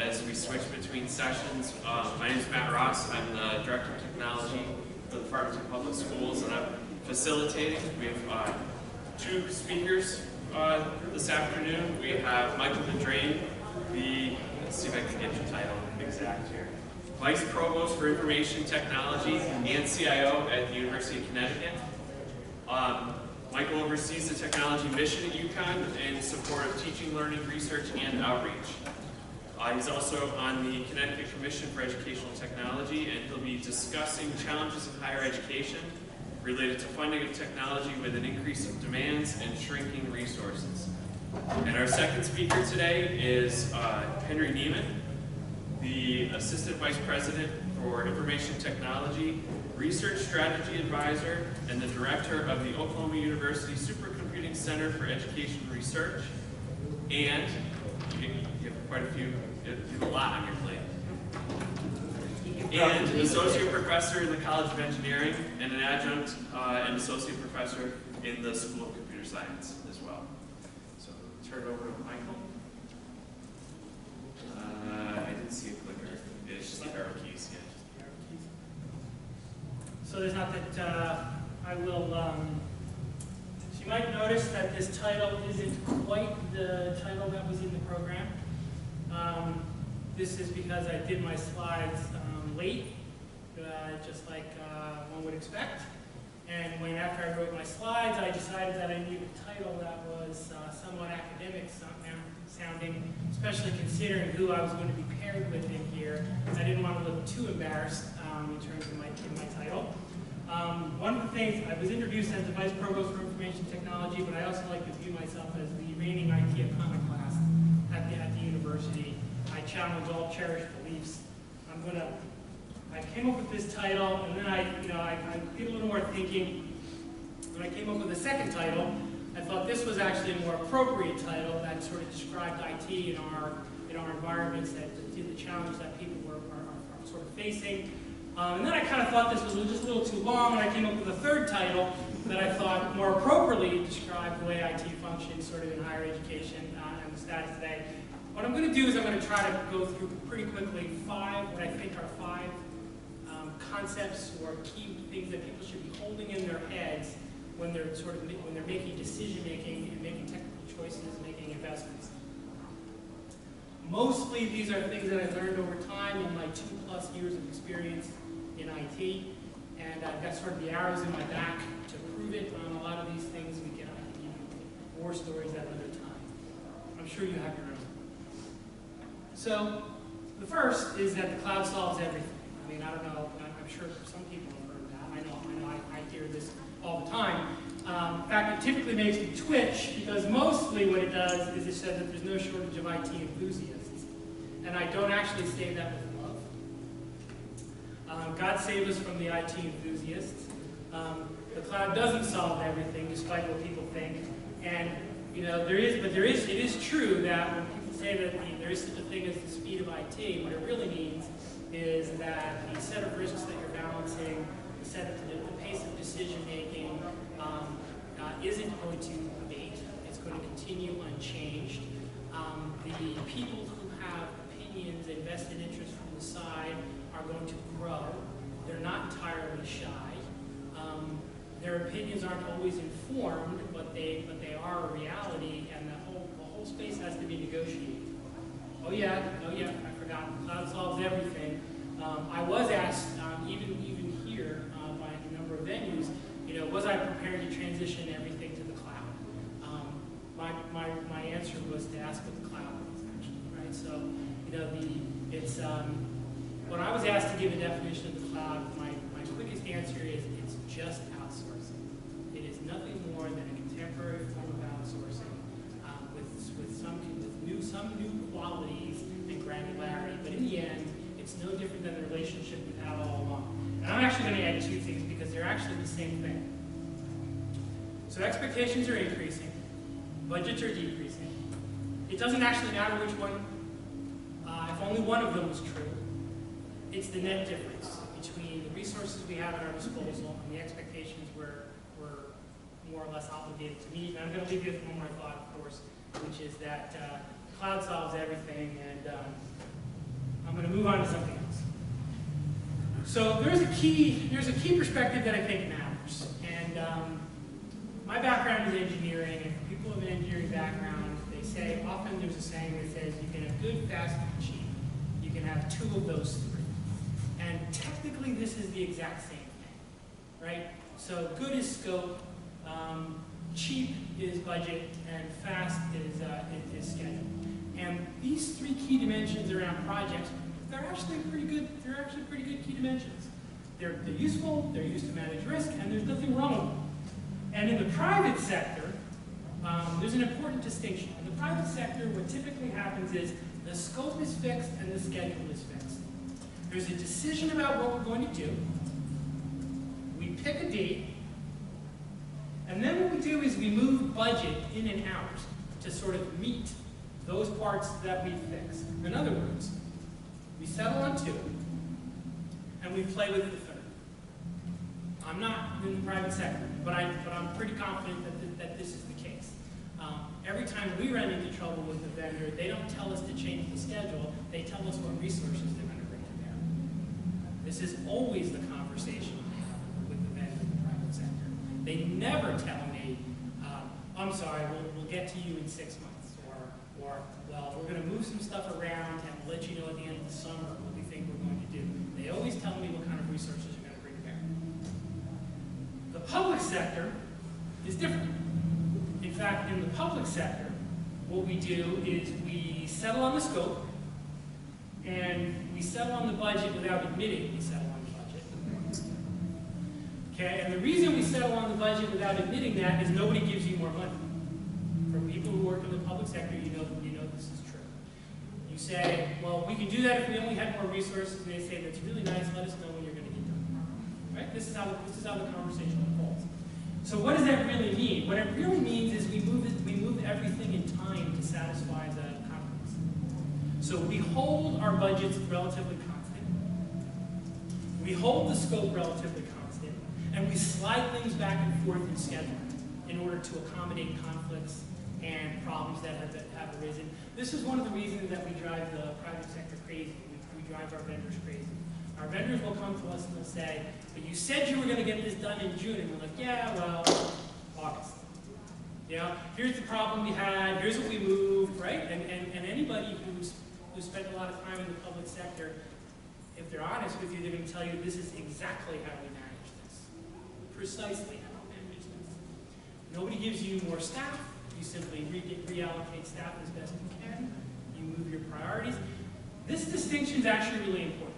as we switch between sessions. My name is Matt Ross. I'm the Director of Technology for the Farmington Public Schools, and I'm facilitating. We have two speakers this afternoon. We have Michael Mundrane, let's see if I can get your title exact here, Vice Provost for Information Technology and CIO at the University of Connecticut. Michael oversees the technology mission at UConn in support of teaching, learning, research, and outreach. He's also on the Connecticut Commission for Educational Technology, and he'll be discussing challenges in higher education related to funding of technology with an increase of demands and shrinking resources. And our second speaker today is Henry Neeman, the Assistant Vice President for Information Technology, Research Strategy Advisor, and the Director of the Oklahoma University Supercomputing Center for Education Research. And you have quite a few, you have a lot on your plate. And an Associate Professor in the College of Engineering, and an Adjunct and Associate Professor in the School of Computer Science as well. So turn it over to Michael. I didn't see a clicker. It's just the arrow keys, yeah. So there's not that I will, so you might notice that this title isn't quite the title that was in the program. This is because I did my slides late, just like one would expect. And after I wrote my slides, I decided that I needed a title that was somewhat academic sounding, especially considering who I was going to be paired with in here. I didn't want to look too embarrassed in terms of my title. One of the things, I was introduced as the Vice Provost for Information Technology, but I also like to view myself as the reigning IT iconoclast at the university. I challenge all cherished beliefs. I came up with this title, and then I did a little more thinking. When I came up with the second title, I thought this was actually a more appropriate title that sort of described IT in our environments, that the challenge that people are sort of facing. And then I kind of thought this was just a little too long, and I came up with a third title that I thought more appropriately described the way IT functions sort of in higher education and the status today. What I'm going to do is I'm going to try to go through pretty quickly what I think are five concepts or key things that people should be holding in their heads when they're making decision making and making technical choices, making investments. Mostly these are things that I've learned over time in my 2+ years of experience in IT, and I've got sort of the arrows in my back to prove it. On a lot of these things we can war stories at another time. I'm sure you have your own. So the first is that the cloud solves everything. I mean, I don't know, I'm sure some people have heard that. I hear this all the time. In fact, it typically makes me twitch, because mostly what it does is it says that there's no shortage of IT enthusiasts. And I don't actually say that with love. God save us from the IT enthusiasts. The cloud doesn't solve everything, despite what people think. And it is true that when people say that there is such a thing as the speed of IT, what it really means is that the set of risks that you're balancing, the pace of decision making, isn't going to abate. It's going to continue unchanged. The people who have opinions and vested interests from the side are going to grow. They're not entirely shy. Their opinions aren't always informed, but they are a reality, and the whole space has to be negotiated. Oh yeah, I forgot. Cloud solves everything. I was asked, even here, by a number of venues, was I prepared to transition everything to the cloud? My answer was to ask what the cloud was, actually, right? So, when I was asked to give a definition of the cloud, my quickest answer is it's just outsourcing. It is nothing more than a contemporary form of outsourcing with some new qualities and granularity, but in the end, it's no different than the relationship we've had all along. And I'm actually going to add two things because they're actually the same thing. So expectations are increasing, budgets are decreasing. It doesn't actually matter which one, if only one of them is true. It's the net difference between the resources we have at our disposal and the expectations we're more or less obligated to meet. And I'm going to leave you with one more thought, of course, which is that cloud solves everything, and I'm going to move on to something else. So there's a key perspective that I think matters. And my background is engineering, and for people with an engineering background, they say, often there's a saying that says you can have good, fast, and cheap. You can have two of those three. And technically this is the exact same thing, right? So good is scope, cheap is budget, and fast is schedule. And these three key dimensions around projects, they're actually pretty good key dimensions. They're useful, they're used to manage risk, and there's nothing wrong with them. And in the private sector, there's an important distinction. In the private sector, what typically happens is the scope is fixed and the schedule is fixed. There's a decision about what we're going to do. We pick a date, and then what we do is we move budget in and out to sort of meet those parts that we fix. In other words, we settle on two, and we play with the third. I'm not in the private sector, but I'm pretty confident that this is the case. Every time we run into trouble with the vendor, they don't tell us to change the schedule, they tell us what resources they're going to bring to bear. This is always the conversation I have with the vendor in the private sector. They never tell me, I'm sorry, we'll get to you in 6 months, or well, we're going to move some stuff around and we'll let you know at the end of the summer what we think we're going to do. They always tell me what kind of resources you're going to bring to bear. The public sector is different. In fact, in the public sector, what we do is we settle on the scope, and we settle on the budget without admitting we settle on the budget. Okay, and the reason we settle on the budget without admitting that is nobody gives you more money. For people who work in the public sector, you know this is true. You say, well, we can do that if we only had more resources, and they say, that's really nice, let us know when you're going to get done. Right? This is how the conversation unfolds. So what does that really mean? What it really means is we move everything in time to satisfy the conflicts. So we hold our budgets relatively constant. We hold the scope relatively constant, and we slide things back and forth in scheduling in order to accommodate conflicts and problems that have arisen. This is one of the reasons that we drive the private sector crazy. We drive our vendors crazy. Our vendors will come to us and they'll say, but you said you were going to get this done in June. And we're like, yeah, well, August. Yeah, here's the problem we had, here's what we moved, right? And anybody who's spent a lot of time in the public sector, if they're honest with you, they're going to tell you this is exactly how we manage this. Precisely how we manage this. Nobody gives you more staff. You simply reallocate staff as best you can. You move your priorities. This distinction is actually really important.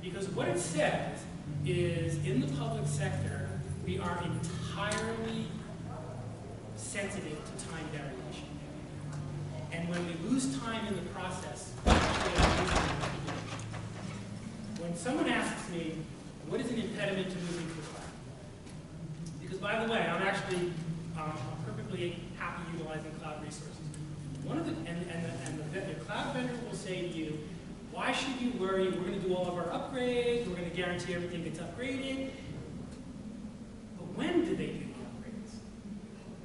Because what it says is, in the public sector, we are entirely sensitive to time variation. And when we lose time in the process, we actually lose time. When someone asks me, what is an impediment to moving to the cloud? Because by the way, I'm actually perfectly happy utilizing cloud resources. The cloud vendor will say to you, why should you worry? We're going to do all of our upgrades. We're going to guarantee everything gets upgraded. But when do they do the upgrades?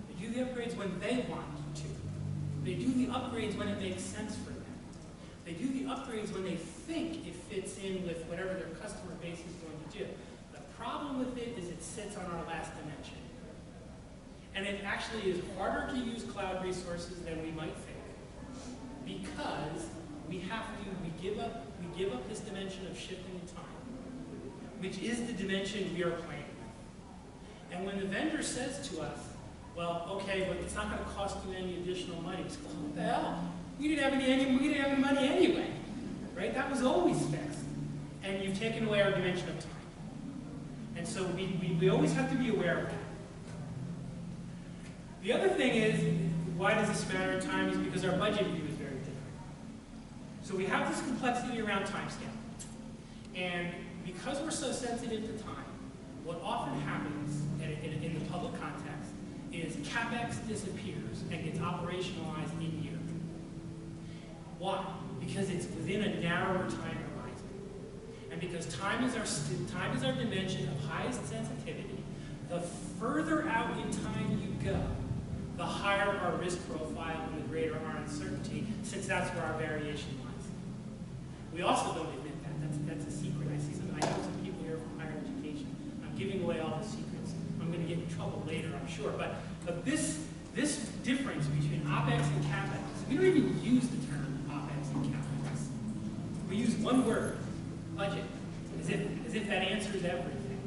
They do the upgrades when they want to. They do the upgrades when it makes sense for them. They do the upgrades when they think it fits in with whatever their customer base is going to do. The problem with it is it sits on our last dimension. And it actually is harder to use cloud resources than we might think, because we give up this dimension of shifting in time, which is the dimension we are playing with. And when the vendor says to us, well, okay, but it's not going to cost you any additional money, we say, well, what the hell? We didn't have any money anyway, right? That was always fixed. And you've taken away our dimension of time. And so we always have to be aware of that. The other thing is, why does this matter in time, is because our budget view is very different. So we have this complexity around timescale. And because we're so sensitive to time, what often happens in the public context is CapEx disappears and gets operationalized in year. Why? Because it's within a narrower time horizon. And because time is our dimension of highest sensitivity, the further out in time you go, the higher our risk profile and the greater our uncertainty, since that's where our variation lies. We also don't admit that. That's a secret. I know some people here from higher education. I'm giving away all the secrets. I'm going to get in trouble later, I'm sure. But this difference between OpEx and CapEx, we don't even use the term OpEx and CapEx. We use one word, budget, as if that answers everything.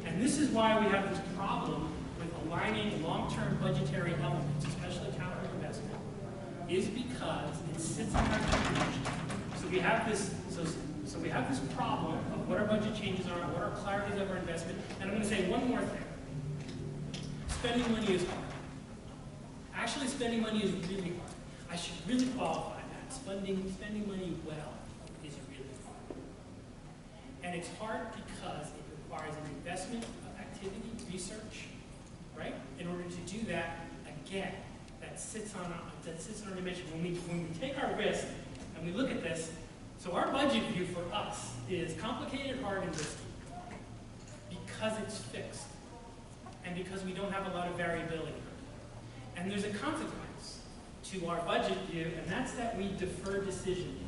And this is why we have this problem with aligning long-term budgetary elements, especially capital investment, is because it sits on our definition. So we have this problem of what our budget changes are, what our clarities of our investment, and I'm going to say one more thing. Spending money is hard. Actually, spending money is really hard. I should really qualify that. Spending money well is really hard. And it's hard because it requires an investment of activity, research, right? In order to do that, again, that sits on our dimension. When we take our risk and we look at this, so our budget view for us is complicated, hard, and risky because it's fixed and because we don't have a lot of variability. And there's a consequence to our budget view, and that's that we defer decision making.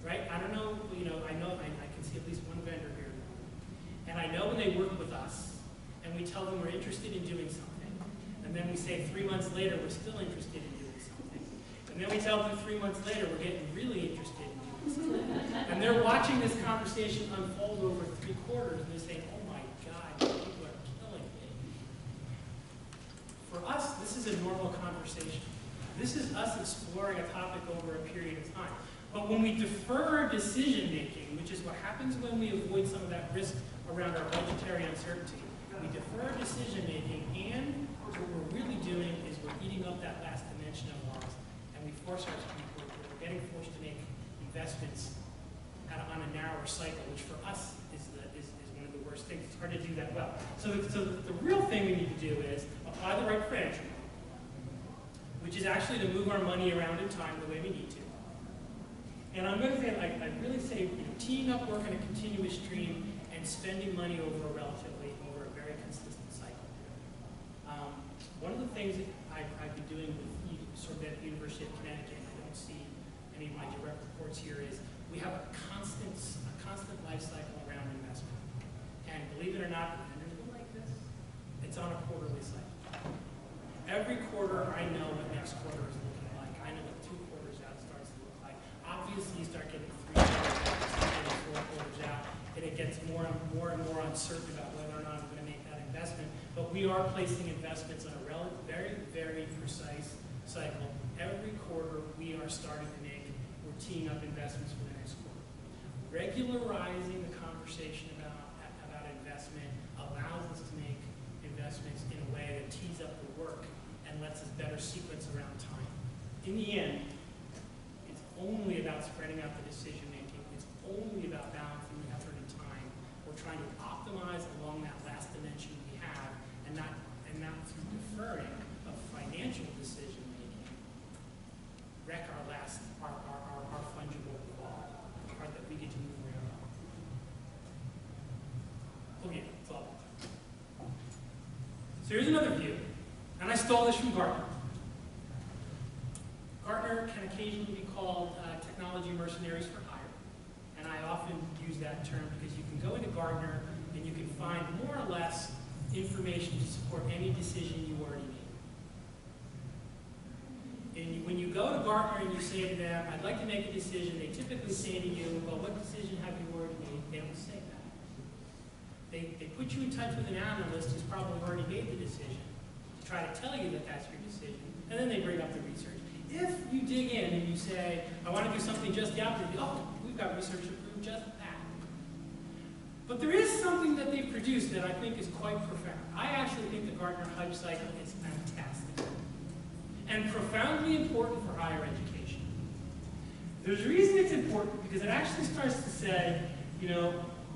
Right? I don't know, I know I can see at least one vendor here. And I know when they work with us and we tell them we're interested in doing something, and then we say 3 months later we're still interested in doing something. And then we tell them 3 months later we're getting really interested in doing something. And they're watching this conversation unfold over 3 quarters and they're saying, oh my God, people are killing me. For us, this is a normal conversation. This is us exploring a topic over a period of time. But when we defer our decision making, which is what happens when we avoid some of that risk around our budgetary uncertainty, we defer our decision making, and what we're really doing is we're eating up that last dimension of ours, and we force ourselves, we're getting forced to make investments on a narrower cycle, which for us is one of the worst things. It's hard to do that well. So the real thing we need to do is apply the right financial model, which is actually to move our money around in time the way we need to. And I'm going to say, I really say, teeing up work in a continuous stream and spending money over a very consistent cycle. One of the things that I've been doing with sort of at the University of Connecticut, I don't see any of my direct reports here, is we have a constant life cycle around investment. And believe it or not, vendors go like this. It's on a quarterly cycle. Every quarter, I know what next quarter is looking like. I know what 2 quarters out starts to look like. Obviously, you start getting 3 quarters out, you start getting 4 quarters out, and it gets more and more uncertain about whether or not I'm going to make that investment. But we are placing investments on a very, very precise cycle. Every quarter, we are starting to make, we're teeing up investments for the next quarter. Regularizing the conversation about investment allows us to make investments in a way that tees up the work and lets us better sequence around time. In the end, it's only about spreading out the decision making. It's only about balancing the effort and time. We're trying to optimize along that last dimension we have, and not through deferring of financial decision making wreck our fungible quality, the part that we get to move around. Okay, it's all. So here's another view, and I stole this from Gartner. Gartner can occasionally be called technology mercenaries for hire, and I often use that term because you can go into Gartner and you can find more or less information to support any decision you already made. And when you go to Gartner and you say to them, I'd like to make a decision, they typically say to you, well, what decision have you already made? They don't say that. They put you in touch with an analyst who's probably already made the decision to try to tell you that that's your decision, and then they bring up the research. If you dig in and you say, I want to do something just the opposite, oh, we've got research to prove just that. But there is something that they've produced that I think is quite profound. I actually think the Gartner hype cycle is fantastic and profoundly important for higher education. There's a reason it's important because it actually starts to say,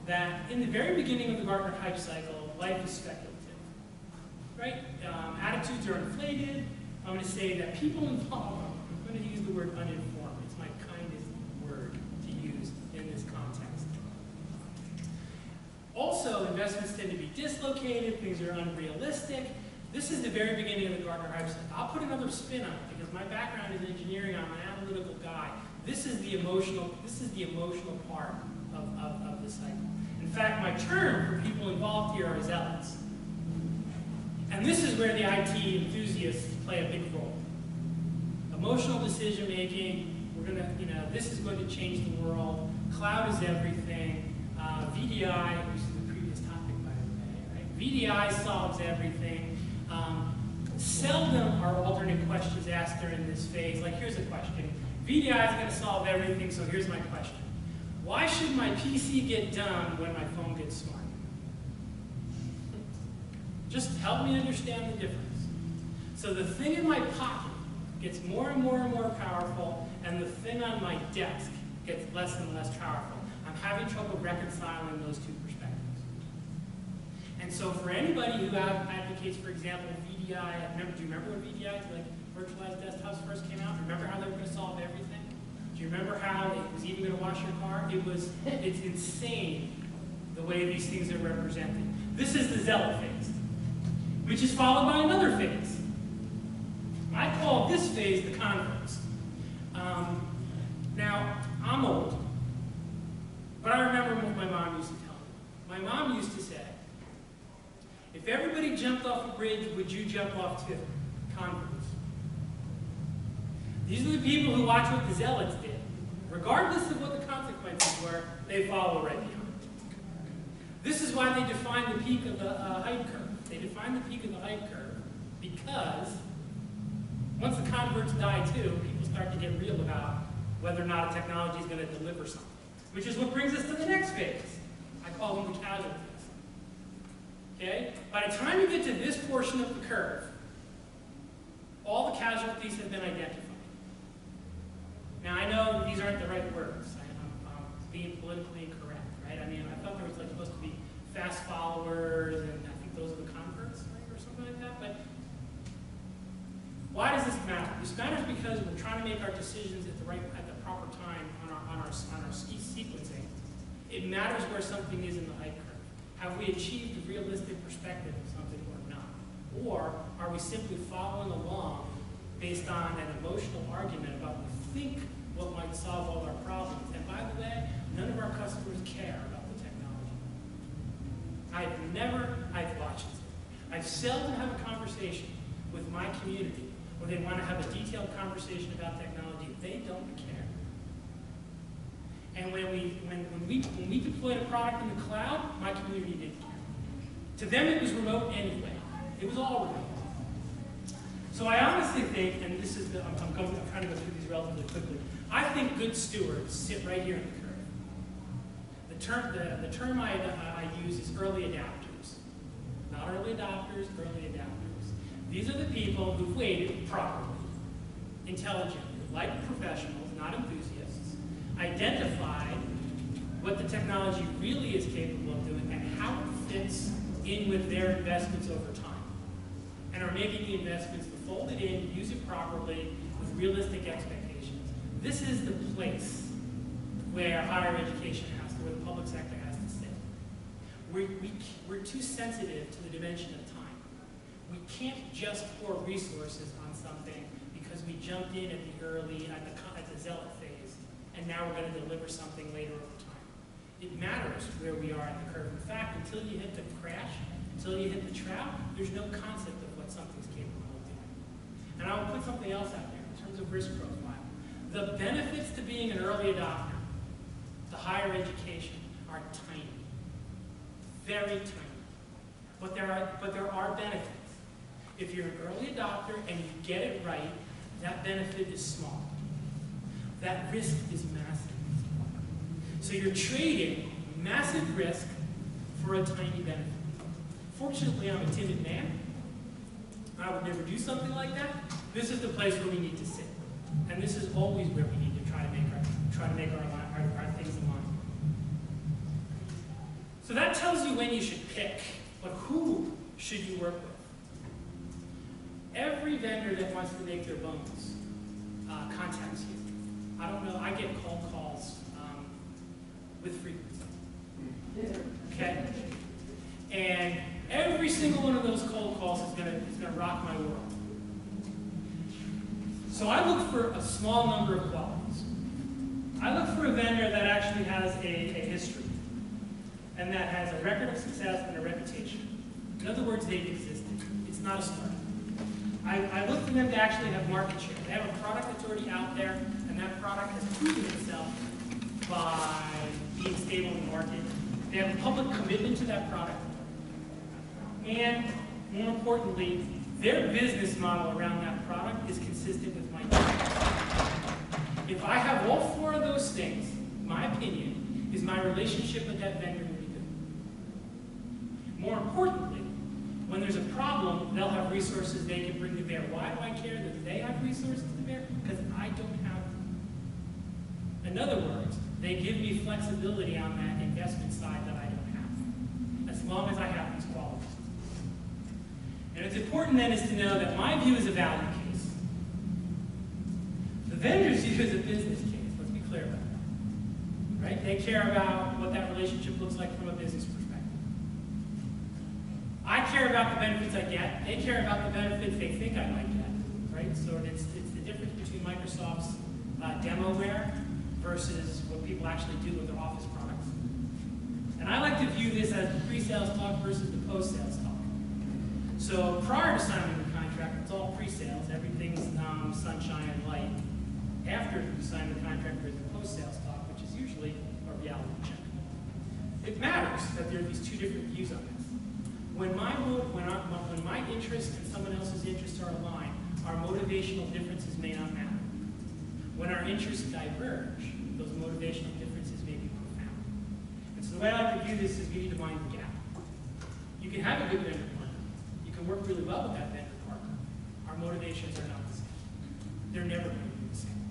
that in the very beginning of the Gartner hype cycle, life is speculative, right? Attitudes are inflated. I'm going to say that people involved, I'm going to use the word uninformed. It's my kindest word to use in this context. Also, investments tend to be dislocated. Things are unrealistic. This is the very beginning of the Gartner Hype Cycle. I'll put another spin on it because my background is engineering. I'm an analytical guy. This is the emotional part of this cycle. In fact, my term for people involved here are zealots. And this is where the IT enthusiasts play a big role. Emotional decision making, this is going to change the world. Cloud is everything. VDI, which is the previous topic by the way, right? VDI solves everything. Seldom are alternate questions asked during this phase. Like, here's a question. VDI is going to solve everything, so here's my question. Why should my PC get dumb when my phone gets smart? Just help me understand the difference. So the thing in my pocket gets more and more and more powerful, and the thing on my desk gets less and less powerful. I'm having trouble reconciling those two perspectives. And so for anybody who advocates, for example, VDI, do you remember when VDI, like virtualized desktops, first came out? Remember how they were going to solve everything? Do you remember how it was even going to wash your car? It's insane the way these things are represented. This is the zealot phase, which is followed by another phase. I call this phase the converts. Now, I'm old, but I remember what my mom used to tell me. My mom used to say, if everybody jumped off a bridge, would you jump off too? Converts. These are the people who watch what the zealots did. Regardless of what the consequences were, they follow right behind. This is why they define the peak of the hype curve. They define the peak of the hype curve because once the converts die too, people start to get real about whether or not a technology is going to deliver something. Which is what brings us to the next phase. I call them the casualties. Okay? By the time you get to this portion of the curve, all the casualties have been identified. Now, I know these aren't the right words. I'm being politically incorrect, right? I mean, I thought there was like supposed to be fast followers, and I think those are the converts, right, or something like that. But why does this matter? This matters because we're trying to make our decisions at the proper time on our sequencing. It matters where something is in the hype curve. Have we achieved a realistic perspective of something or not? Or are we simply following along based on an emotional argument about we think what might solve all our problems? And by the way, none of our customers care about the technology. I've watched it. I seldom have a conversation with my community where they want to have a detailed conversation about technology. They don't care. And when we deployed a product in the cloud, my community didn't care. To them, it was remote anyway. It was all remote. So I honestly think, and this is I'm trying to go through these relatively quickly. I think good stewards sit right here in the curve. The term I use is early adapters. Not early adopters, early adapters. These are the people who've waited properly, intelligently, like professionals, not enthusiasts, identified what the technology really is capable of doing and how it fits in with their investments over time, and are making the investments to fold it in, use it properly, with realistic expectations. This is the place where higher education has to, where the public sector has to sit. We're too sensitive to the dimension of time. We can't just pour resources on something because we jumped in at the zealot phase, and now we're going to deliver something later over time. It matters where we are in the curve. In fact, until you hit the crash, until you hit the trap, there's no concept of what something's capable of doing. And I'll put something else out there in terms of risk profile. The benefits to being an early adopter to higher education are tiny. Very tiny. But there are benefits. If you're an early adopter and you get it right, that benefit is small. That risk is massive. So you're trading massive risk for a tiny benefit. Fortunately, I'm a timid man. I would never do something like that. This is the place where we need to sit. And this is always where we need to try to make our things align. So that tells you when you should pick, but who should you work with? Every vendor that wants to make their bones contacts you. I don't know, I get cold calls with frequency. Okay? And Every single one of those cold calls is gonna rock my world. So I look for a small number of qualities. I look for a vendor that actually has a history and that has a record of success and a reputation. In other words, they've existed. It's not a startup. I look for them to actually have market share. They have a product that's already out there, and that product has proven itself by being stable in the market. They have a public commitment to that product. And more importantly, their business model around that product is consistent with my team. If I have all four of those things, my opinion is my relationship with that vendor will be good. More importantly, when there's a problem, they'll have resources they can bring to bear. Why do I care that they have resources to bear? Because I don't have them. In other words, they give me flexibility on that investment side that I don't have, as long as I have these qualities. And it's important then is to know that my view is a value case. The vendor's view is a business case. Let's be clear about that. Right? They care about what that relationship looks like from a business perspective. I care about the benefits I get. They care about the benefits they think I might get. Right? So it's the difference between Microsoft's demoware versus what people actually do with their Office products. And I like to view this as the pre-sales talk versus the post-sales talk. So prior to signing the contract, it's all pre-sales. Everything's sunshine and light. After you sign the contract, there's the post-sales talk, which is usually a reality check. It matters that there are these two different views on this. When my interests and someone else's interests are aligned, our motivational differences may not matter. When our interests diverge, those motivational differences may be profound. And so the way I like to view this is we need to mind the gap. You can have a good vendor partner. You can work really well with that vendor partner. Our motivations are not the same. They're never going to be the same.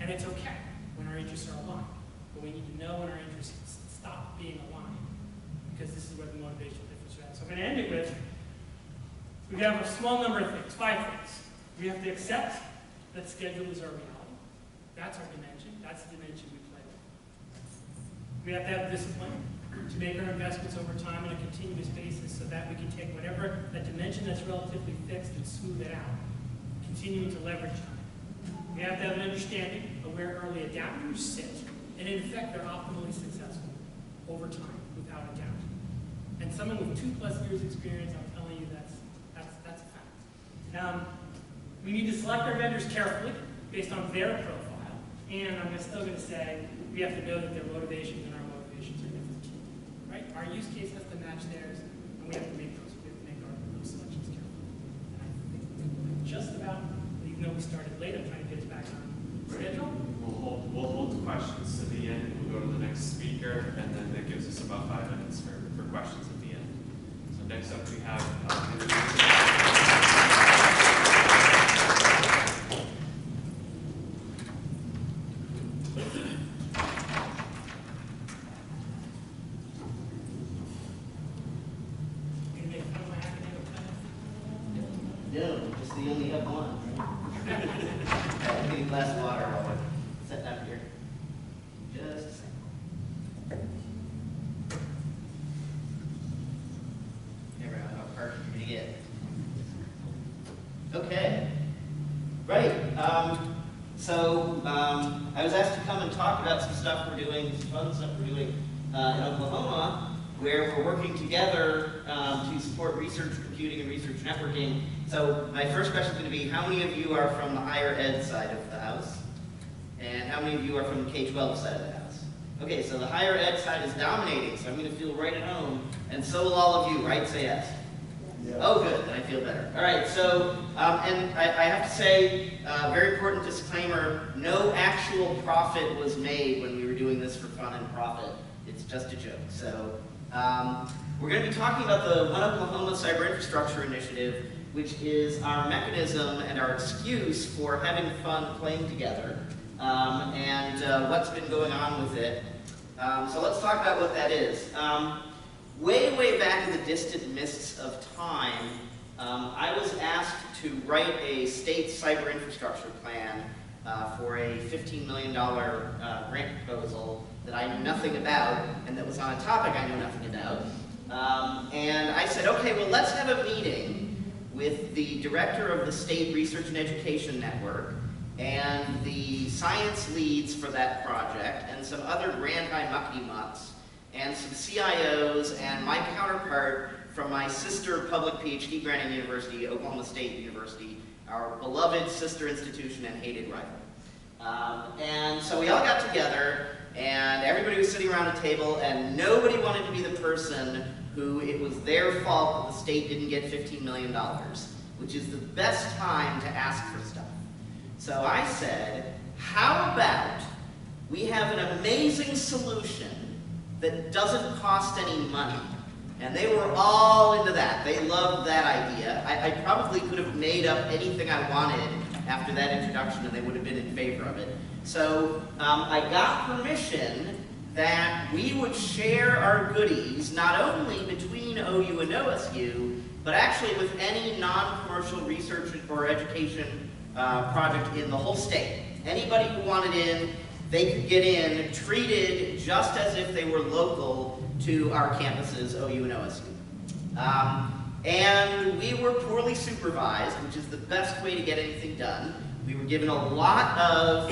And it's okay when our interests are aligned. But we need to know when our interests stop being aligned, because this is where the motivational difference is at. So I'm going to end it with, we have a small number of things, 5 things. We have to accept that schedule is our reality. That's our dimension. That's the dimension we play with. We have to have discipline to make our investments over time on a continuous basis so that we can take whatever a dimension that's relatively fixed and smooth it out, continuing to leverage time. We have to have an understanding of where early adapters sit, and in effect, they're optimally successful over time, without a doubt. And someone with 2+ years experience, I'm telling you, that's a fact. We need to select our vendors carefully based on their profile, and I'm still going to say we have to know that their motivations and our motivations are different. Right? Our use case has to match theirs, and we have to make those selections carefully. And I think we're just about, even though we started late, I'm trying to get us back on schedule. We'll hold the questions to the end. We'll go to the next speaker, and then that gives us about 5 minutes for questions at the end. So next up we have No, just so you only have one, right? I'm getting a glass of water while I sit down here. Just a second. Never know how hard you're going to get. Okay. Right. I was asked to come and talk about some stuff we're doing, some fun stuff we're doing in Oklahoma, where we're working together to support research computing and research networking. So my first question is going to be, how many of you are from the higher ed side of the house? And how many of you are from the K-12 side of the house? Okay, so the higher ed side is dominating, so I'm going to feel right at home. And so will all of you, right? Say yes. Yeah. Oh, good, then I feel better. All right, so, and I have to say, very important disclaimer, no actual profit was made when we were doing this for fun and profit. It's just a joke. So we're going to be talking about the One Oklahoma Cyber Infrastructure Initiative, which is our mechanism and our excuse for having fun playing together, and what's been going on with it. So let's talk about what that is. Way back in the distant mists of time, I was asked to write a state cyber infrastructure plan for a $15 million grant proposal that I knew nothing about, and that was on a topic I knew nothing about. And I said, okay, well, let's have a meeting with the director of the State Research and Education Network and the science leads for that project and some other grand high muckety-mucks and some CIOs and my counterpart from my sister public PhD granting university, Oklahoma State University, our beloved sister institution and hated rival. And so we all got together, and everybody was sitting around a table, and nobody wanted to be the person who it was their fault that the state didn't get $15 million, which is the best time to ask for stuff. So I said, how about we have an amazing solution that doesn't cost any money? And they were all into that. They loved that idea. I probably could have made up anything I wanted after that introduction, and they would have been in favor of it. So I got permission that we would share our goodies not only between OU and OSU, but actually with any non-commercial research or education project in the whole state. Anybody who wanted in, they could get in, treated just as if they were local to our campuses, OU and OSU. And we were poorly supervised, which is the best way to get anything done. We were given a lot of,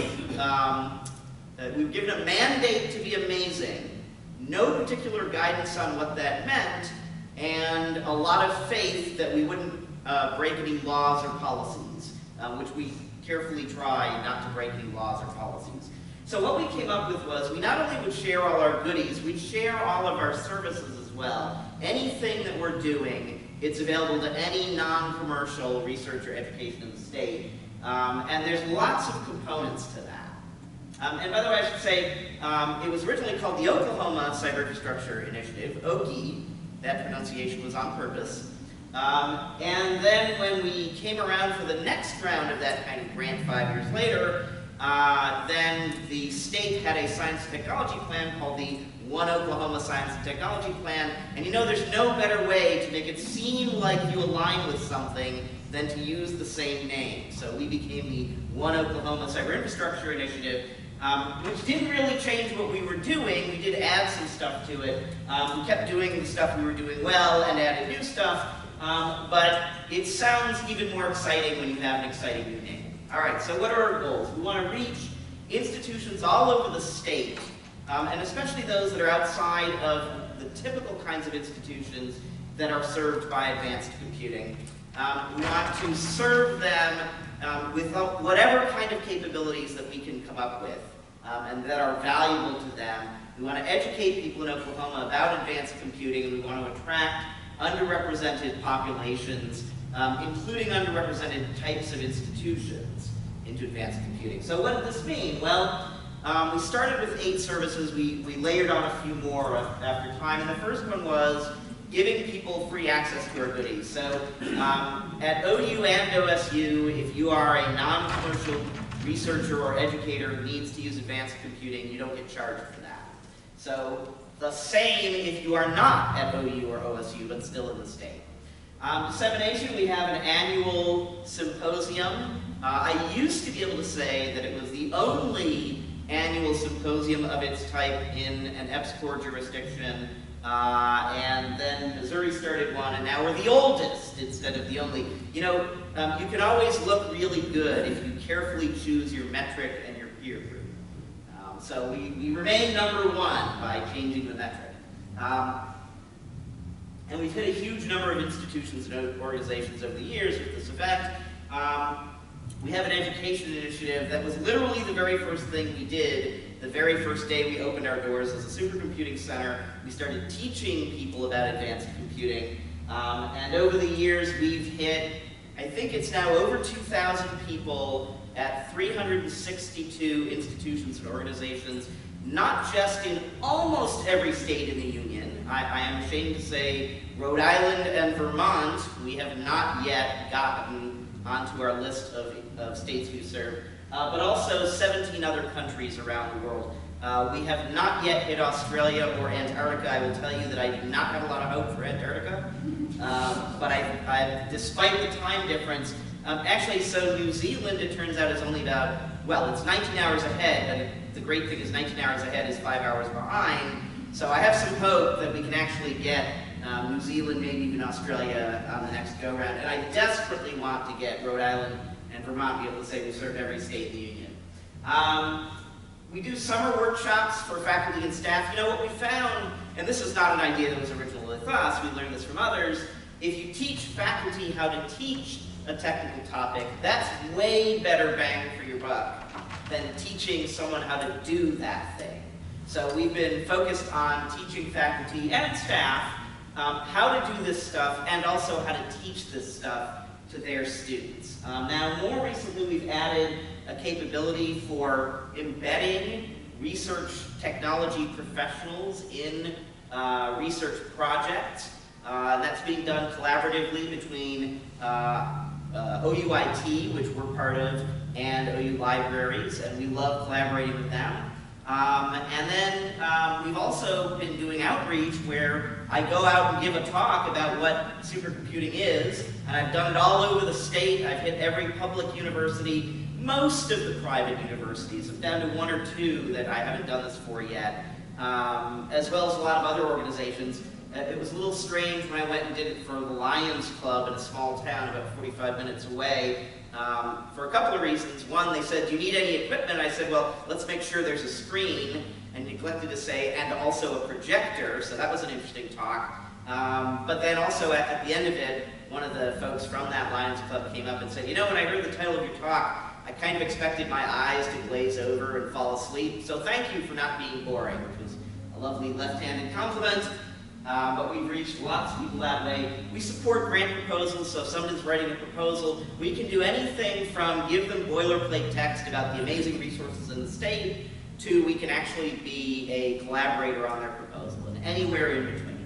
we were given a mandate to be amazing, no particular guidance on what that meant, and a lot of faith that we wouldn't break any laws or policies, which we carefully try not to break any laws or policies. So what we came up with was we not only would share all our goodies, we'd share all of our services as well. Anything that we're doing, it's available to any non-commercial research or education in the state. And there's lots of components to that. And by the way, I should say, it was originally called the Oklahoma Cyber Infrastructure Initiative, OKI. That pronunciation was on purpose. And then when we came around for the next round of that kind of grant 5 years later, then the state had a science and technology plan called the One Oklahoma Science and Technology Plan. And you know, there's no better way to make it seem like you align with something than to use the same name. So we became the One Oklahoma Cyber Infrastructure Initiative, which didn't really change what we were doing. We did add some stuff to it. We kept doing the stuff we were doing well and added new stuff, but it sounds even more exciting when you have an exciting new name. All right, so what are our goals? We want to reach institutions all over the state, and especially those that are outside of the typical kinds of institutions that are served by advanced computing. We want to serve them with whatever kind of capabilities that we can come up with and that are valuable to them. We want to educate people in Oklahoma about advanced computing, and we want to attract underrepresented populations, including underrepresented types of institutions, into advanced computing. So what did this mean? Well, we started with 8 services. We layered on a few more after time, and the first one was giving people free access to our goodies. So at OU and OSU, if you are a non-commercial researcher or educator who needs to use advanced computing, you don't get charged for that. So the same if you are not at OU or OSU, but still in the state. Dissemination, we have an annual symposium. I used to be able to say that it was the only annual symposium of its type in an EPSCoR jurisdiction, and then Missouri started one, and now we're the oldest instead of the only. You know, you can always look really good if you carefully choose your metric and your peer group. So we remain number 1 by changing the metric. And we've hit a huge number of institutions and organizations over the years with this effect. We have an education initiative that was literally the very first thing we did. The very first day we opened our doors as a supercomputing center, we started teaching people about advanced computing. And over the years, we've hit, I think it's now over 2,000 people at 362 institutions and organizations, not just in almost every state in the union. I am ashamed to say Rhode Island and Vermont, we have not yet gotten onto our list of states we serve, but also 17 other countries around the world. We have not yet hit Australia or Antarctica. I will tell you that I do not have a lot of hope for Antarctica, but despite the time difference, actually, so New Zealand, it turns out, is only about, well, it's 19 hours ahead, and the great thing is 19 hours ahead is 5 hours behind, so I have some hope that we can actually get New Zealand, maybe even Australia on the next go-round. And I desperately want to get Rhode Island and Vermont be able to say we served every state in the union. We do summer workshops for faculty and staff. You know what we found, and this is not an idea that was original with us, we learned this from others, if you teach faculty how to teach a technical topic, that's way better bang for your buck than teaching someone how to do that thing. So we've been focused on teaching faculty and staff how to do this stuff and also how to teach this stuff to their students. Now, more recently, we've added a capability for embedding research technology professionals in research projects. That's being done collaboratively between OUIT, which we're part of, and OU Libraries, and we love collaborating with them. And then we've also been doing outreach where I go out and give a talk about what supercomputing is, and I've done it all over the state. I've hit every public university, most of the private universities. I'm down to one or two that I haven't done this for yet, as well as a lot of other organizations. It was a little strange when I went and did it for the Lions Club in a small town about 45 minutes away. For a couple of reasons. One, they said, do you need any equipment? I said, well, let's make sure there's a screen, and neglected to say, and also a projector, so that was an interesting talk. But then also at the end of it, one of the folks from that Lions Club came up and said, you know, when I heard the title of your talk, I kind of expected my eyes to glaze over and fall asleep, so thank you for not being boring, which was a lovely left-handed compliment. But we've reached lots of people that way. We support grant proposals, so if somebody's writing a proposal, we can do anything from give them boilerplate text about the amazing resources in the state, to we can actually be a collaborator on their proposal, and anywhere in between.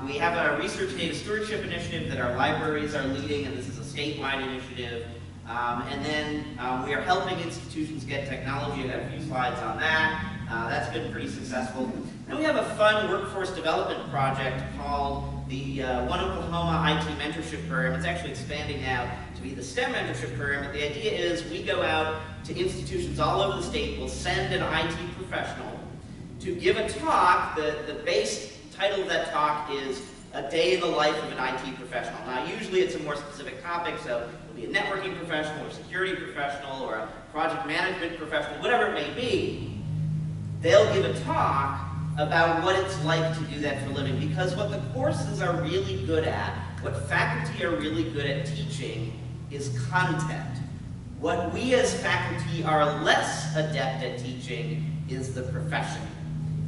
We have a research data stewardship initiative that our libraries are leading, and this is a statewide initiative. And then we are helping institutions get technology. I have a few slides on that. That's been pretty successful. And we have a fun workforce development project called the One Oklahoma IT Mentorship Program. It's actually expanding now to be the STEM Mentorship Program, but the idea is we go out to institutions all over the state. We'll send an IT professional to give a talk. The base title of that talk is A Day in the Life of an IT Professional. Now, usually it's a more specific topic, so it'll be a networking professional or security professional or a project management professional, whatever it may be. They'll give a talk about what it's like to do that for a living, because what the courses are really good at, what faculty are really good at teaching, is content. What we as faculty are less adept at teaching is the profession.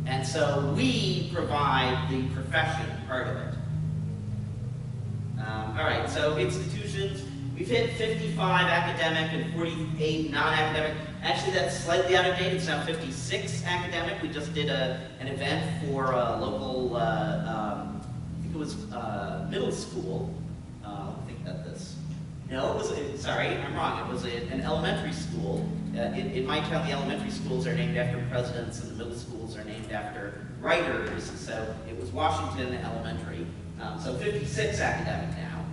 And so we provide the profession part of it. All right, so institutions, we've hit 55 academic and 48 non-academic. Actually, that's slightly out of date. It's now 56 academic. We just did an event for a local, I think it was middle school. Think about this. No, it was, sorry, I'm wrong. It was an elementary school. In my town, the elementary schools are named after presidents, and the middle schools are named after writers. So it was Washington Elementary. So 56 academic now.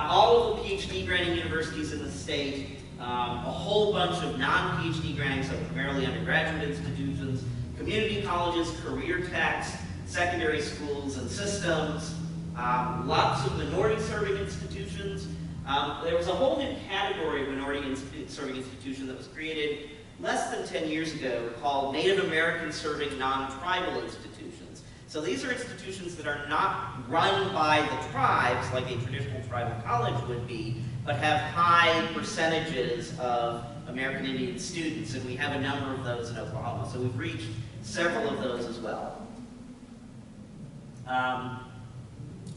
All of the PhD granting universities in the state, a whole bunch of non-PhD granting, so primarily undergraduate institutions, community colleges, career techs, secondary schools and systems, lots of minority-serving institutions. There was a whole new category of minority-serving institution that was created less than 10 years ago called Native American-serving non-tribal institutions. So these are institutions that are not run by the tribes like a traditional tribal college would be, but have high percentages of American Indian students, and we have a number of those in Oklahoma. So we've reached several of those as well.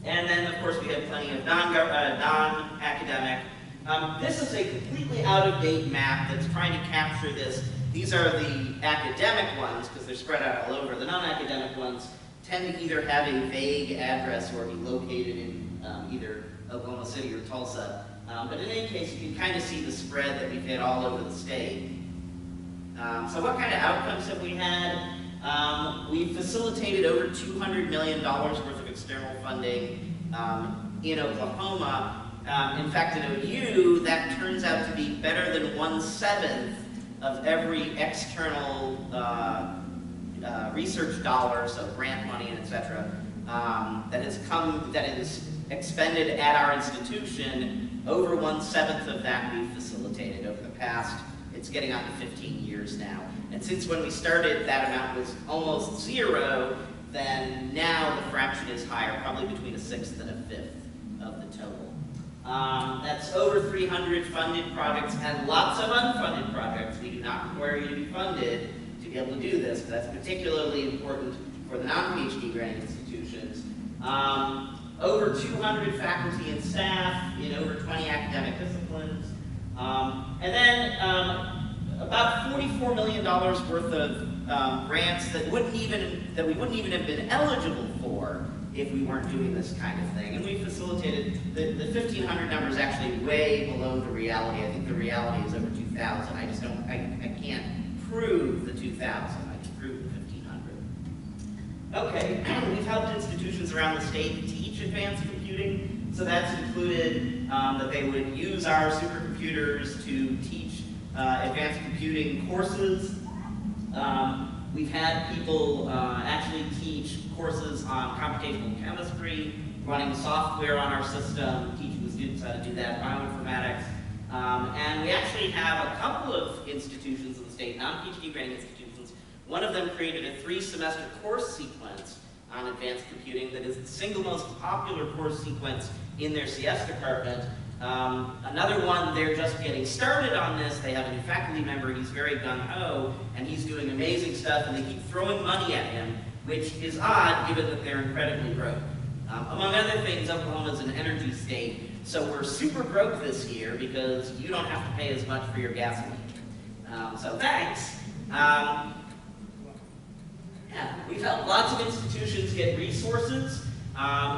And then, of course, we have plenty of non-academic. This is a completely out-of-date map that's trying to capture this. These are the academic ones, because they're spread out all over. The non-academic ones tend to either have a vague address or be located in either Oklahoma City or Tulsa. But in any case, you can kind of see the spread that we've had all over the state. So what kind of outcomes have we had? We've facilitated over $200 million worth of external funding in Oklahoma. In fact, at OU, that turns out to be better than 1/7 of every external research dollars, so grant money and et cetera, that is expended at our institution, over 1/7 of that we've facilitated over the past, it's getting on to 15 years now. And since when we started, that amount was almost 0, then now the fraction is higher, probably between 1/6 and 1/5 of the total. That's over 300 funded projects and lots of unfunded projects. We do not require you to be funded to be able to do this, but that's particularly important for the non-PhD granting institutions. Over 200 faculty and staff in over 20 academic disciplines. And then about $44 million worth of grants that we wouldn't even have been eligible for if we weren't doing this kind of thing. And we facilitated, the 1,500 number is actually way below the reality. I think the reality is over 2,000. I can't prove the 2,000. I can prove the 1,500. Okay, we've helped institutions around the state teach advanced computing. So that's included that they would use our supercomputers to teach advanced computing courses. We've had people actually teach courses on computational chemistry, running software on our system, teaching the students how to do that, bioinformatics. And we actually have a couple of institutions in the state, non-PhD granting institutions. One of them created a 3-semester course sequence on advanced computing that is the single most popular course sequence in their CS department. Another one, they're just getting started on this. They have a new faculty member, he's very gung-ho, and he's doing amazing stuff, and they keep throwing money at him, which is odd given that they're incredibly broke. Among other things, Oklahoma is an energy state, so we're super broke this year because you don't have to pay as much for your gasoline. So thanks. Yeah, we've helped lots of institutions get resources,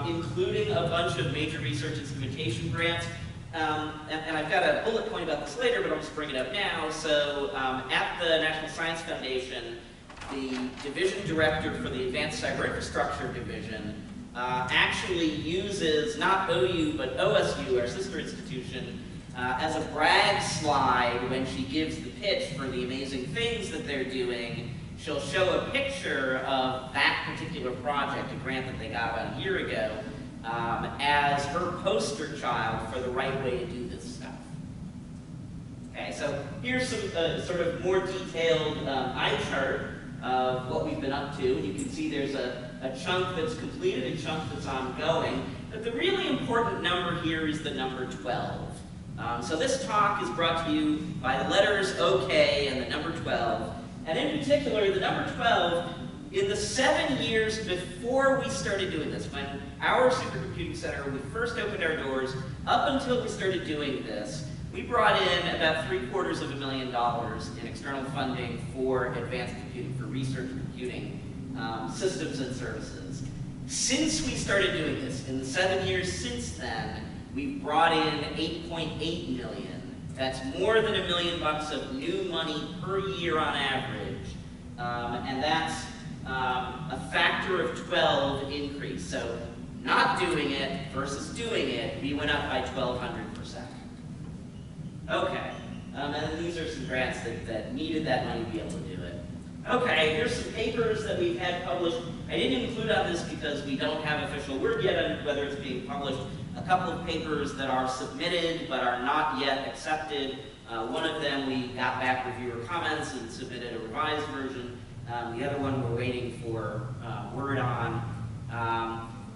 including a bunch of major research instrumentation grants. And I've got a bullet point about this later, but I'll just bring it up now. So at the National Science Foundation, the division director for the Advanced Cyber Infrastructure Division actually uses not OU, but OSU, our sister institution, as a brag slide when she gives the pitch for the amazing things that they're doing. She'll show a picture of that particular project, a grant that they got about a year ago, as her poster child for the right way to do this stuff. Okay, so here's some sort of more detailed eye chart of what we've been up to. You can see there's a chunk that's completed, a chunk that's ongoing. But the really important number here is the number 12. So this talk is brought to you by the letters OK and the number 12. And in particular, the number 12, in the 7 years before we started doing this, when our supercomputing center, we first opened our doors, up until we started doing this, we brought in about $750,000 in external funding for advanced computing, for research computing systems and services. Since we started doing this, in the 7 years since then, we've brought in $8.8 million. That's more than $1 million of new money per year on average, and that's a factor of 12 increase. So not doing it versus doing it, we went up by 1,200%. Okay, and then these are some grants that needed that money to be able to do it. Okay, here's some papers that we've had published. I didn't include on this because we don't have official word yet on whether it's being published. A couple of papers that are submitted but are not yet accepted. One of them we got back reviewer comments and submitted a revised version. The other one we're waiting for word on.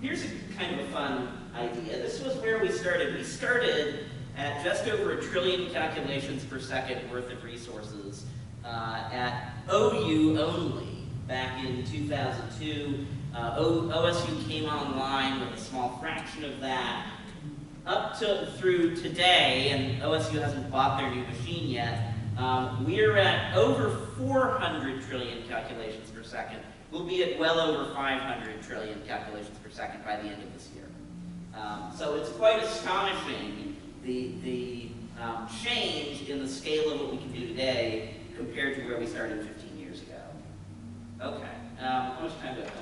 Here's a kind of a fun idea. This was where we started. We started at just over 1 trillion calculations per second worth of resources at OU only back in 2002. OSU came online with a small fraction of that. Up to through today, and OSU hasn't bought their new machine yet, we're at over 400 trillion calculations per second. We'll be at well over 500 trillion calculations per second by the end of this year. So it's quite astonishing, the change in the scale of what we can do today compared to where we started 15 years ago. Okay, how much time do I have?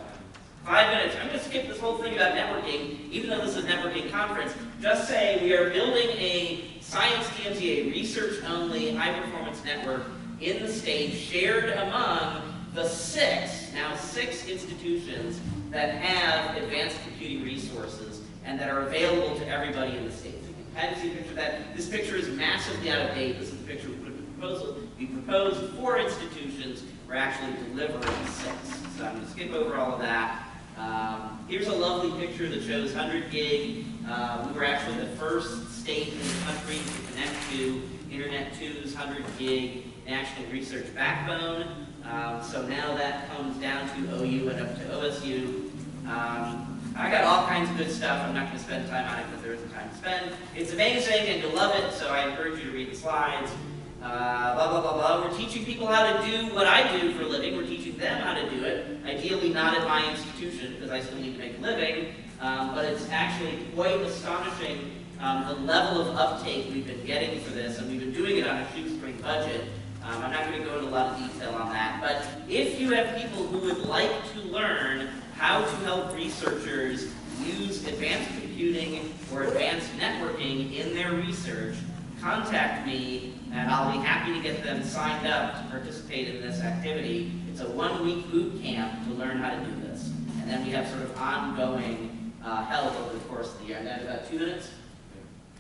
5 minutes. I'm going to skip this whole thing about networking, even though this is a networking conference. Just say we are building a science TMTA research-only high-performance network in the state shared among the now six institutions that have advanced computing resources and that are available to everybody in the state. So you can kind of see a picture of that. This picture is massively out of date. This is the picture we proposed 4 institutions. We're actually delivering 6. So I'm going to skip over all of that. Here's a lovely picture that shows 100 gig. We were actually the first state in the country to connect to Internet 2's 100 gig national research backbone. So now that comes down to OU and up to OSU. I got all kinds of good stuff. I'm not going to spend time on it because there isn't time to spend. It's amazing and you'll love it, so I encourage you to read the slides. Blah, blah, blah, blah. We're teaching people how to do what I do for a living. We're teaching them how to do it. Ideally not at my institution, because I still need to make a living. But it's actually quite astonishing the level of uptake we've been getting for this, and we've been doing it on a shoestring budget. I'm not going to go into a lot of detail on that, but if you have people who would like to learn how to help researchers use advanced computing or advanced networking in their research, contact me, and I'll be happy to get them signed up to participate in this activity. It's a 1-week boot camp to learn how to do this. And then we have sort of ongoing help over the course of the year. And then about 2 minutes?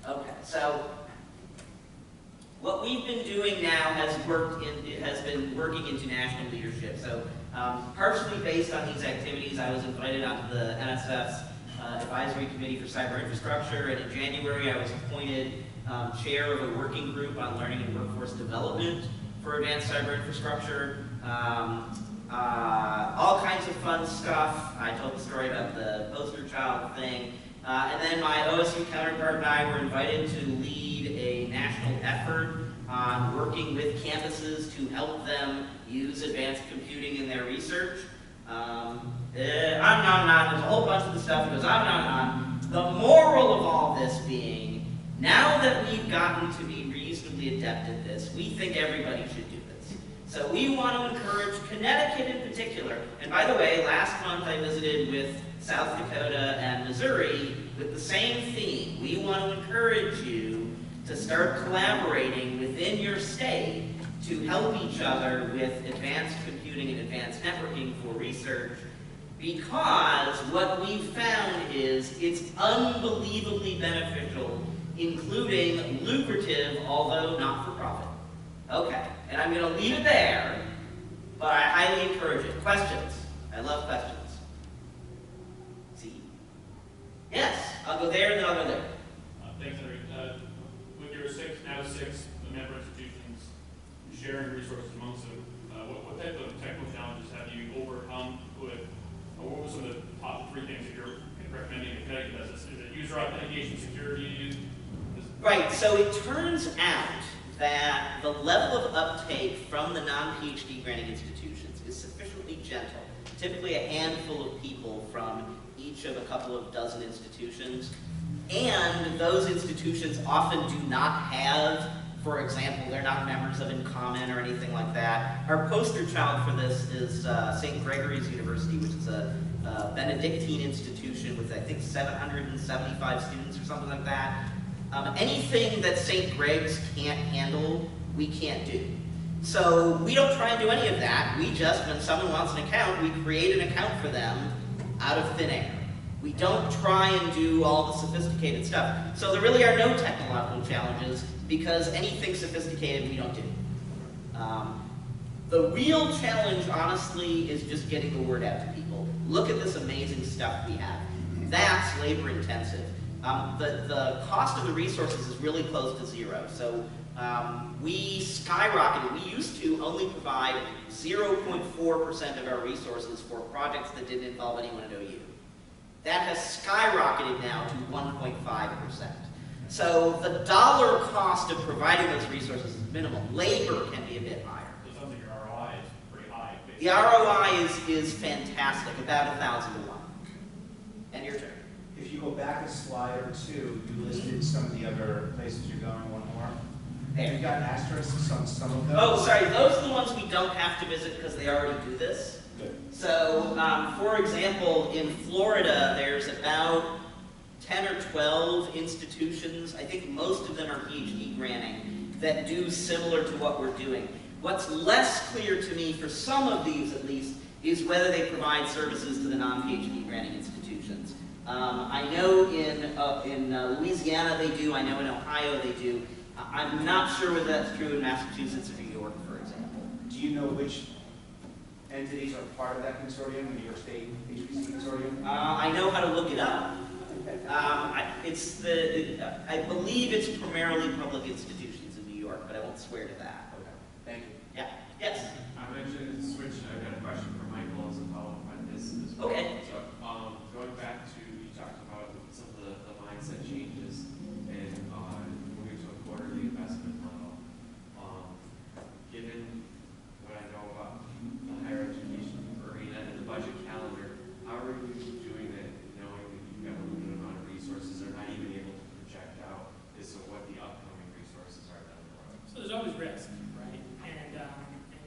Okay, so what we've been doing now has been working into national leadership. So partially based on these activities, I was invited onto the NSF's Advisory Committee for Cyber Infrastructure, and in January I was appointed chair of a working group on learning and workforce development for advanced cyber infrastructure. All kinds of fun stuff. I told the story about the poster child thing. And then my OSU counterpart and I were invited to lead a national effort on working with campuses to help them use advanced computing in their research. There's a whole bunch of the stuff that goes on. The moral of all this being, now that we've gotten to be reasonably adept at this, we think everybody should do this. So we want to encourage Connecticut in particular. And by the way, last month I visited with South Dakota and Missouri with the same theme. We want to encourage you to start collaborating within your state to help each other with advanced computing and advanced networking for research, because what we've found is it's unbelievably beneficial, including lucrative, although not for profit. Okay, and I'm going to leave it there, but I highly encourage it. Questions? I love questions. See? Yes, I'll go there and then I'll go there. Thanks, Henry. With your now six member institutions sharing resources amongst them, what type of technical challenges have you overcome with, or what were some of the top 3 things that you're recommending in Connecticut? Is it user authentication, security? Right, so it turns out that the level of uptake from the non-PhD granting institutions is sufficiently gentle. Typically a handful of people from each of a couple of dozen institutions. And those institutions often do not have, for example, they're not members of In Common or anything like that. Our poster child for this is St. Gregory's University, which is a Benedictine institution with, I think, 775 students or something like that. Anything that St. Greg's can't handle, we can't do. So we don't try and do any of that. We just, when someone wants an account, we create an account for them out of thin air. We don't try and do all the sophisticated stuff. So there really are no technological challenges, because anything sophisticated we don't do. The real challenge, honestly, is just getting the word out to people. Look at this amazing stuff we have. That's labor intensive. The cost of the resources is really close to 0. So we skyrocketed. We used to only provide 0.4% of our resources for projects that didn't involve anyone at OU. That has skyrocketed now to 1.5%. So the dollar cost of providing those resources is minimal. Labor can be a bit higher. So it sounds like your ROI is pretty high. The ROI is fantastic, about 1,000 to 1. And your turn. If you go back a slide or 2, you listed some of the other places you're going. One more. There. You got asterisks on some of those. Oh, sorry. Those are the ones we don't have to visit because they already do this. Good. So, for example, in Florida, there's about 10 or 12 institutions, I think most of them are PhD granting, that do similar to what we're doing. What's less clear to me, for some of these at least, is whether they provide services to the non-PhD granting institutions. I know in Louisiana they do, I know in Ohio they do. I'm not sure whether that's true in Massachusetts or New York, for example. Do you know which entities are part of that consortium, the New York State HPC consortium? I know how to look it up. I believe it's primarily public institutions in New York, but I won't swear to that. Okay, thank you. Yeah. Yes. I mentioned switch. I've got a question for Michael as a follow-up on this as well. Okay. So, going back to, you talked about some of the mindset changes and moving to a quarterly investment model. Given what I know about the higher education arena and the budget calendar, how are you doing that, knowing that you've got a limited amount of resources or not even able to project out as to what the upcoming resources are down the road? So there's always risk, right? And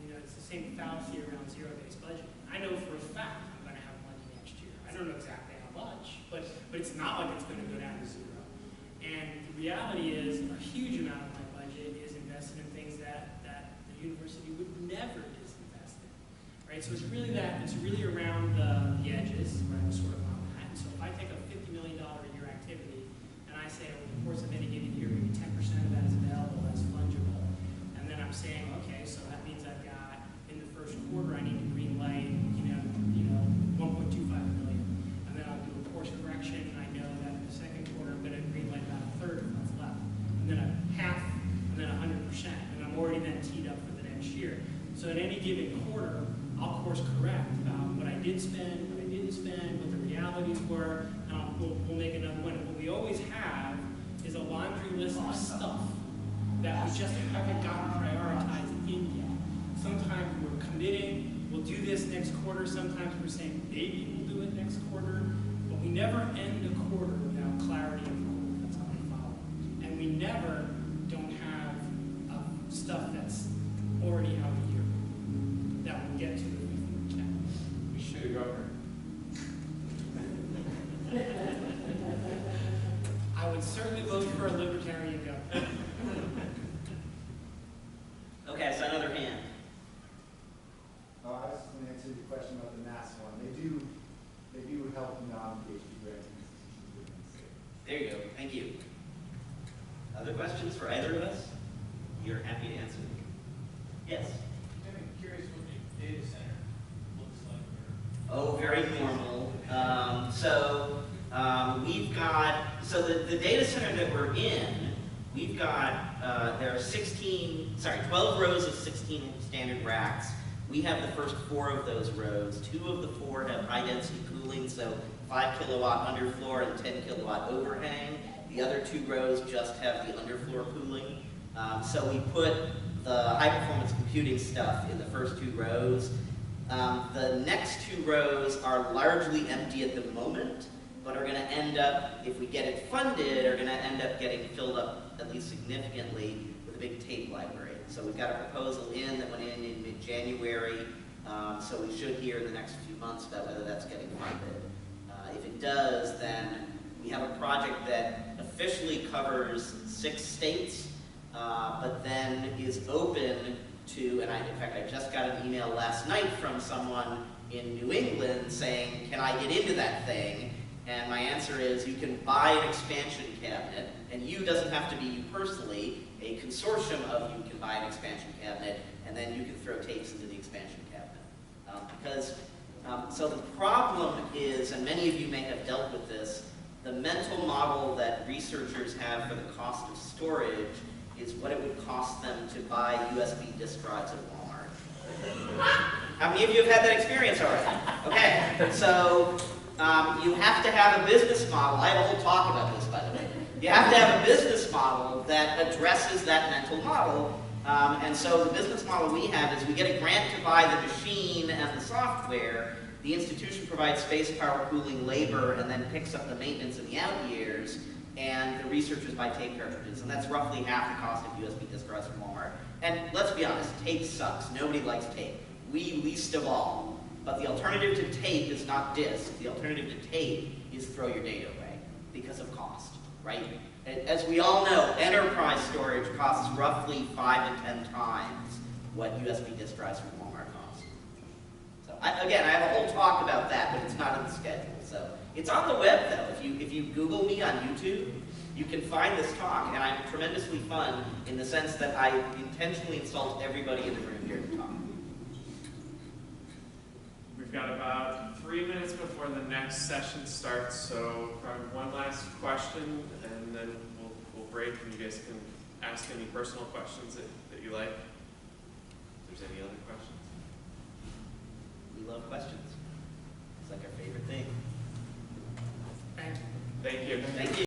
you know, it's the same fallacy around zero-based budgeting. I know for a fact I'm going to have money next year. I don't know exactly how much, but it's not like it's going to go down to zero. And the reality is a huge amount of my budget is invested in things that the university would never disinvest in, right? So it's really around the edges, right? Sort of on that. And so if I take a $50 million a year activity and I say over the course of any given year, maybe 10% of that is available as fungible, and then I'm saying, okay, so that means I've got in the first quarter I need to green light, you know, 1.25 million, and then I'll do a course correction, and I know that in the second quarter I'm going to green light about a third of what's left, and then a half, and then 100%, and I'm already then teed up for the next year. So in any given quarter, I'll course correct what I did spend, what I didn't spend, what the realities were, and we'll make another one. And what we always have is a laundry list of stuff that we just haven't gotten prioritized in yet. Sometimes we're committing, we'll do this next quarter. Sometimes we're saying maybe we'll do it next quarter, but we never end a quarter without clarity of the quarter that's going to follow. And we never don't have stuff that's already out here that we'll get to if we can. We should have governor. I would certainly vote for a libertarian government. Okay, so another hand. I was just going to answer your question about the NASA one. They do help non-PhD granting institutions. There you go. Thank you. Other questions for either of us? You're happy to answer. Yes. I'm curious what the data center looks like. Oh, very normal. We've got, so the data center that we're in, we've got, there are 12 rows of 16 standard racks. We have the first 4 of those rows. 2 of the 4 have high density cooling, so 5 kilowatt underfloor and 10 kilowatt overhang. The other 2 rows just have the underfloor cooling. So we put the high performance computing stuff in the first 2 rows. The next 2 rows are largely empty at the moment, but are going to end up, if we get it funded, are going to end up getting filled up at least significantly with a big tape library. So we've got a proposal in that went in mid-January, so we should hear in the next few months about whether that's getting funded. If it does, then we have a project that officially covers 6 states, but then is open to, and in fact, I just got an email last night from someone in New England saying, can I get into that thing? And my answer is, you can buy an expansion cabinet, and you doesn't have to be you personally, a consortium of you can buy an expansion cabinet, and then you can throw tapes into the expansion cabinet. So the problem is, and many of you may have dealt with this, the mental model that researchers have for the cost of storage is what it would cost them to buy USB disk drives at Walmart. How many of you have had that experience already? Okay, so you have to have a business model. I have a whole talk about this, by the way. You have to have a business model that addresses that mental model. And so the business model we have is we get a grant to buy the machine and the software. The institution provides space, power, cooling, labor, and then picks up the maintenance in the out years. And the researchers buy tape cartridges. And that's roughly half the cost of USB disk drives from Walmart. And let's be honest, tape sucks. Nobody likes tape. We least of all. But the alternative to tape is not disk. The alternative to tape is throw your data away because of cost, right? As we all know, enterprise storage costs roughly 5 to 10 times what USB disk drives from Walmart cost. So again, I have a whole talk about that, but it's not in the schedule. So it's on the web though. If you Google me on YouTube, you can find this talk, and I'm tremendously fun in the sense that I intentionally insult everybody in the room here to talk. We've got about 3 minutes before the next session starts, so probably one last question, and then we'll break, and you guys can ask any personal questions that you like. If there's any other questions. We love questions. It's like our favorite thing. Thank you. Thank you. Thank you.